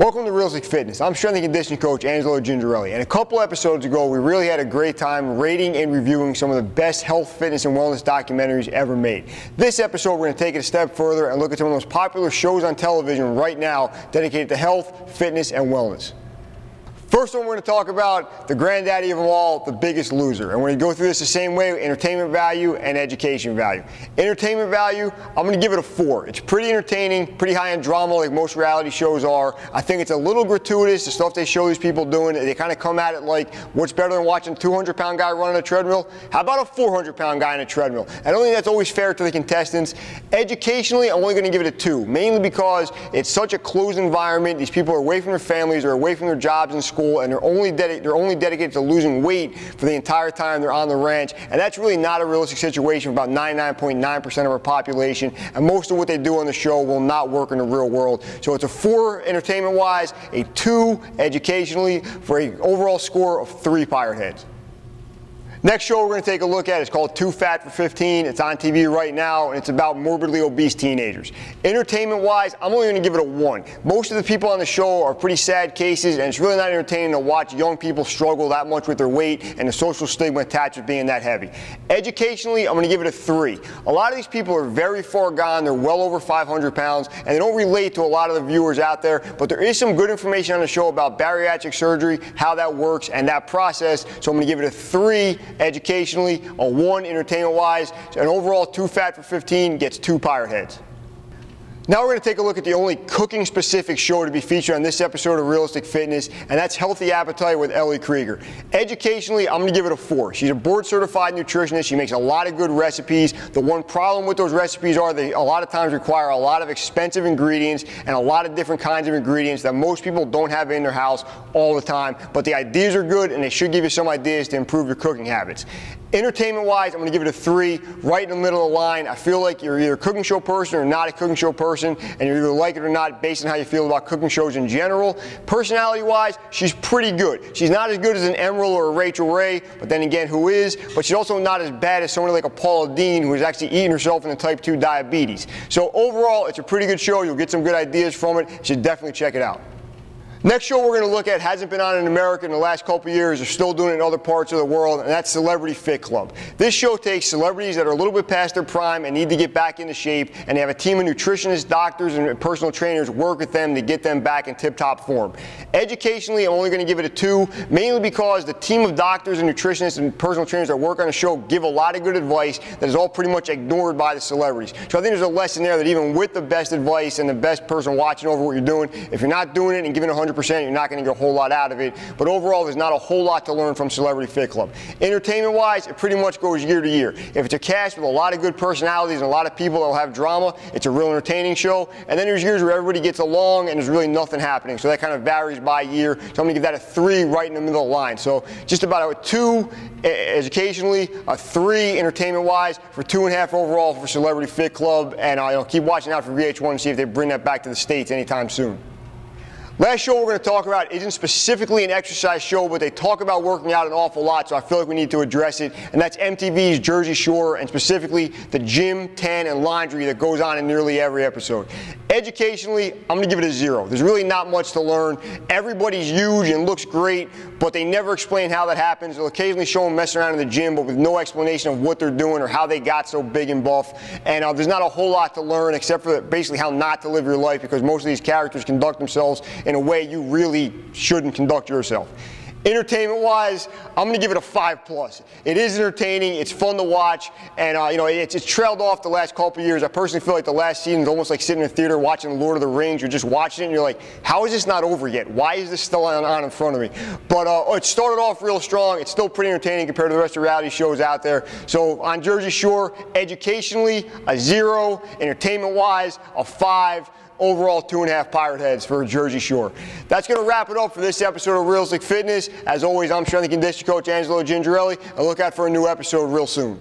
Welcome to Realistic Fitness. I'm strength and conditioning coach Angelo Gingerelli, and a couple episodes ago we really had a great time rating and reviewing some of the best health, fitness, and wellness documentaries ever made. This episode we're going to take it a step further and look at some of the most popular shows on television right now dedicated to health, fitness, and wellness. First one we're going to talk about, the granddaddy of them all, The Biggest Loser. And we're going to go through this the same way, entertainment value and education value. Entertainment value, I'm going to give it a 4. It's pretty entertaining, pretty high-end drama like most reality shows are. I think it's a little gratuitous, the stuff they show these people doing. They kind of come at it like, what's better than watching a 200-pound guy run on a treadmill? How about a 400-pound guy on a treadmill? I don't think that's always fair to the contestants. Educationally, I'm only going to give it a 2, mainly because it's such a closed environment. These people are away from their families, they're away from their jobs and school, and they're only dedicated to losing weight for the entire time they're on the ranch, and that's really not a realistic situation for about 99.9% of our population, and most of what they do on the show will not work in the real world. So it's a 4 entertainment-wise, a 2 educationally, for an overall score of 3 pirate heads. Next show we're going to take a look at is called Too Fat for 15. It's on TV right now, and it's about morbidly obese teenagers. Entertainment-wise, I'm only going to give it a 1. Most of the people on the show are pretty sad cases, and it's really not entertaining to watch young people struggle that much with their weight and the social stigma attached with being that heavy. Educationally, I'm going to give it a 3. A lot of these people are very far gone. They're well over 500 pounds, and they don't relate to a lot of the viewers out there, but there is some good information on the show about bariatric surgery, how that works, and that process, so I'm going to give it a 3 educationally, a 1 entertainment-wise, and overall 2 Fat for 15 gets 2 pirate heads. Now we're going to take a look at the only cooking-specific show to be featured on this episode of Realistic Fitness, and that's Healthy Appetite with Ellie Krieger. Educationally, I'm going to give it a 4. She's a board-certified nutritionist. She makes a lot of good recipes. The one problem with those recipes are they a lot of times require a lot of expensive ingredients and a lot of different kinds of ingredients that most people don't have in their house all the time, but the ideas are good and they should give you some ideas to improve your cooking habits. Entertainment-wise, I'm going to give it a 3, right in the middle of the line. I feel like you're either a cooking show person or not a cooking show person, and you either like it or not based on how you feel about cooking shows in general. Personality-wise, she's pretty good. She's not as good as an Emerald or a Rachel Ray, but then again, who is? But she's also not as bad as someone like a Paula Deen, who is actually eating herself into type 2 diabetes. So overall, it's a pretty good show. You'll get some good ideas from it. You should definitely check it out. Next show we're going to look at hasn't been on in America in the last couple of years. They're still doing it in other parts of the world, and that's Celebrity Fit Club. This show takes celebrities that are a little bit past their prime and need to get back into shape, and they have a team of nutritionists, doctors, and personal trainers work with them to get them back in tip-top form. Educationally, I'm only going to give it a 2, mainly because the team of doctors and nutritionists and personal trainers that work on the show give a lot of good advice that is all pretty much ignored by the celebrities. So I think there's a lesson there that even with the best advice and the best person watching over what you're doing, if you're not doing it and giving 100%, you're not going to get a whole lot out of it. But overall, there's not a whole lot to learn from Celebrity Fit Club. Entertainment-wise, it pretty much goes year to year. If it's a cast with a lot of good personalities and a lot of people that will have drama, it's a real entertaining show. And then there's years where everybody gets along and there's really nothing happening. So that kind of varies by year. So I'm going to give that a 3 right in the middle of the line. So just about a 2 educationally, a 3 entertainment-wise, for 2.5 overall for Celebrity Fit Club. And keep watching out for VH1 to see if they bring that back to the States anytime soon. Last show we're going to talk about isn't specifically an exercise show, but they talk about working out an awful lot, so I feel like we need to address it, and that's MTV's Jersey Shore, and specifically the gym, tan, and laundry that goes on in nearly every episode. Educationally, I'm going to give it a 0. There's really not much to learn. Everybody's huge and looks great, but they never explain how that happens. They'll occasionally show them messing around in the gym, but with no explanation of what they're doing or how they got so big and buff, and there's not a whole lot to learn except for basically how not to live your life, because most of these characters conduct themselves in a way you really shouldn't conduct yourself. Entertainment-wise, I'm going to give it a 5+. It is entertaining, it's fun to watch, and it's trailed off the last couple of years. I personally feel like the last season is almost like sitting in a theater watching Lord of the Rings. You're just watching it and you're like, how is this not over yet? Why is this still on in front of me? But it started off real strong. It's still pretty entertaining compared to the rest of the reality shows out there. So on Jersey Shore, educationally, a 0, entertainment-wise, a 5. Overall, 2.5 pirate heads for Jersey Shore. That's going to wrap it up for this episode of Realistic Fitness. As always, I'm strength and conditioning coach Angelo Gingerelli, and look out for a new episode real soon.